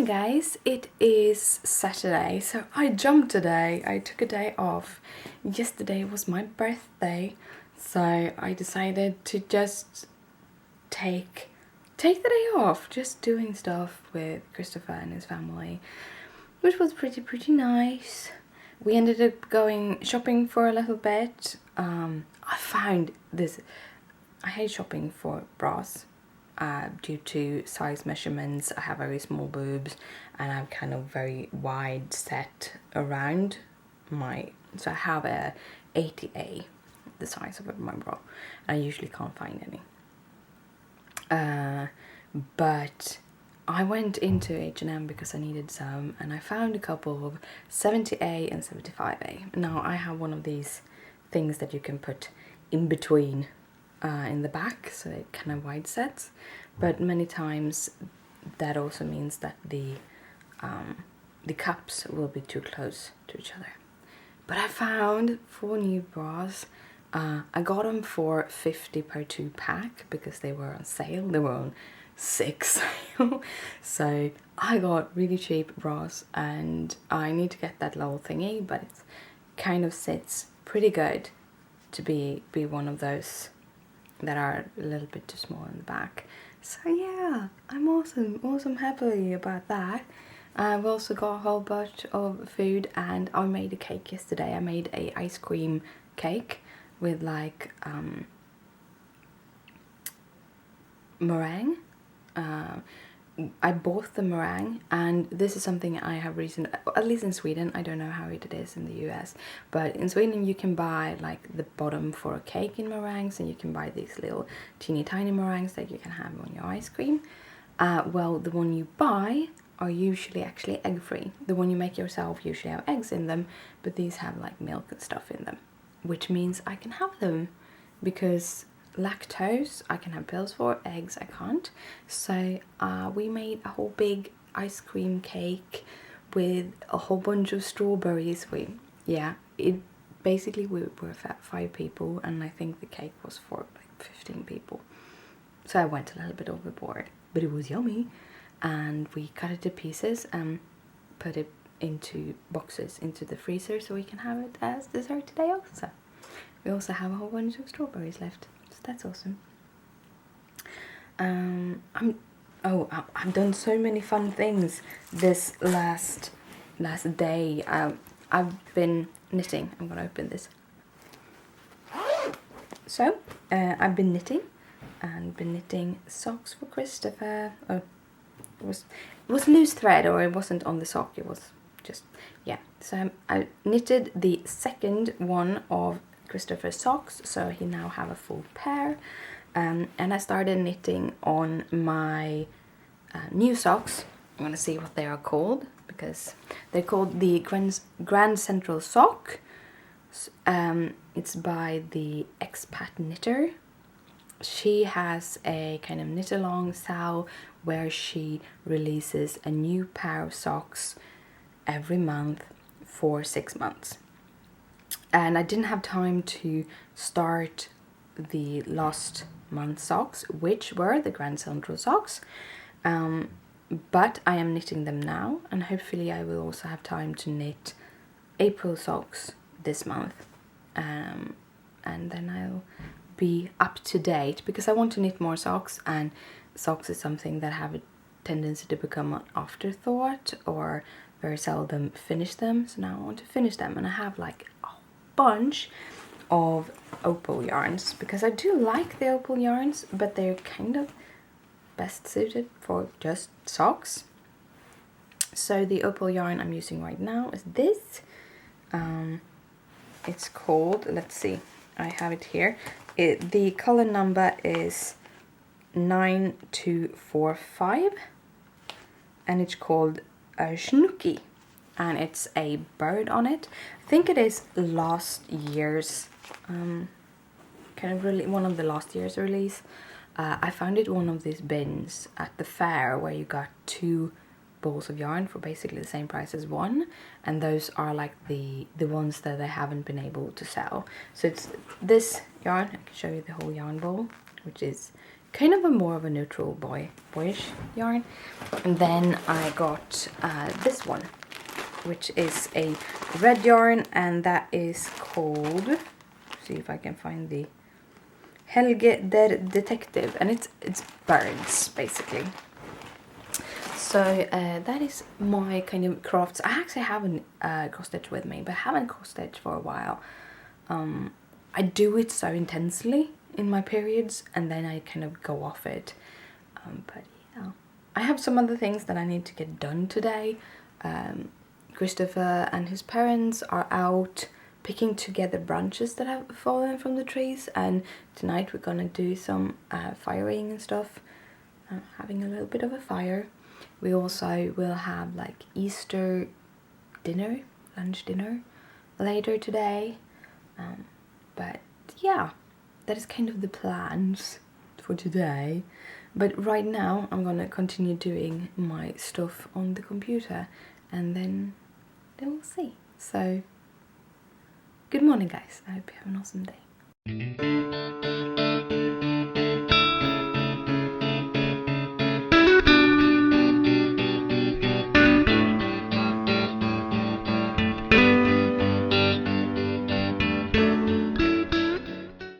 guys, it is Saturday, so I jumped a day. I took a day off. Yesterday was my birthday, so I decided to just take the day off, just doing stuff with Christopher and his family, which was pretty nice. We ended up going shopping for a little bit. I found this. I hate shopping for bras. Due to size measurements, I have very small boobs and I'm kind of very wide set around my, so I have a 80A, the size of my bra, and I usually can't find any. But I went into H&M because I needed some, and I found a couple of 70A and 75A. Now I have one of these things that you can put in between in the back, so it kind of wide sets, but many times that also means that the cups will be too close to each other. But I found 4 new bras. I got them for 50 per 2 pack because they were on sale. They were on 6 sale. So I got really cheap bras, and I need to get that little thingy, but it kind of sits pretty good to be one of those that are a little bit too small in the back. So yeah, I'm awesome happy about that. I've also got a whole bunch of food, and I made a cake yesterday. I made a ice cream cake with like meringue. I bought the meringue, and this is something I have recently, at least in Sweden, I don't know how it is in the US, but in Sweden you can buy like the bottom for a cake in meringues, and you can buy these little teeny tiny meringues that you can have on your ice cream. Well, the one you buy are usually actually egg-free. The one you make yourself usually have eggs in them, but these have like milk and stuff in them, which means I can have them because lactose I can have pills for, eggs I can't. So we made a whole big ice cream cake with a whole bunch of strawberries. Basically we were 5 people, and I think the cake was for like 15 people. So I went a little bit overboard, but it was yummy. And we cut it to pieces and put it into boxes into the freezer so we can have it as dessert today also. We also have a whole bunch of strawberries left. That's awesome. I've done so many fun things this last day. I've been knitting. I'm gonna open this. So I've been knitting, and been knitting socks for Christopher. Oh, it was loose thread, or it wasn't on the sock. It was just, yeah. So I knitted the second one of Christopher's socks, so he now have a full pair, and I started knitting on my new socks. I'm gonna see what they are called, because they're called the Grand Central Sock. It's by the expat knitter. She has a kind of knit along sale where she releases a new pair of socks every month for 6 months. And I didn't have time to start the last month's socks, which were the Grand Central socks, but I am knitting them now, and hopefully I will also have time to knit April socks this month, and then I'll be up to date, because I want to knit more socks, and socks is something that have a tendency to become an afterthought, or very seldom finish them. So now I want to finish them, and I have like a bunch of Opal yarns, because I do like the Opal yarns, but they're kind of best suited for just socks. So the Opal yarn I'm using right now is this. It's called, let's see, I have it here. The color number is 9245, and it's called a Snooki, and it's a bird on it. I think it is last year's, kind of really one of the last year's release. I found it one of these bins at the fair where you got 2 balls of yarn for basically the same price as one, and those are like the ones that they haven't been able to sell. So it's this yarn. I can show you the whole yarn ball, which is kind of a more of a neutral boyish yarn. And then I got this one, which is a red yarn, and that is called, see if I can find the Helge der Detective, and it's birds basically. So that is my kind of crafts. I actually haven't cross stitch with me, but I haven't cross stitched for a while. I do it so intensely in my periods, and then I kind of go off it. But yeah, I have some other things that I need to get done today. Christopher and his parents are out picking together branches that have fallen from the trees, and tonight we're gonna do some firing and stuff, having a little bit of a fire. We also will have like Easter dinner, lunch dinner later today. But yeah, that is kind of the plans for today. But right now I'm gonna continue doing my stuff on the computer, and then we'll see. So good morning guys, I hope you have an awesome day.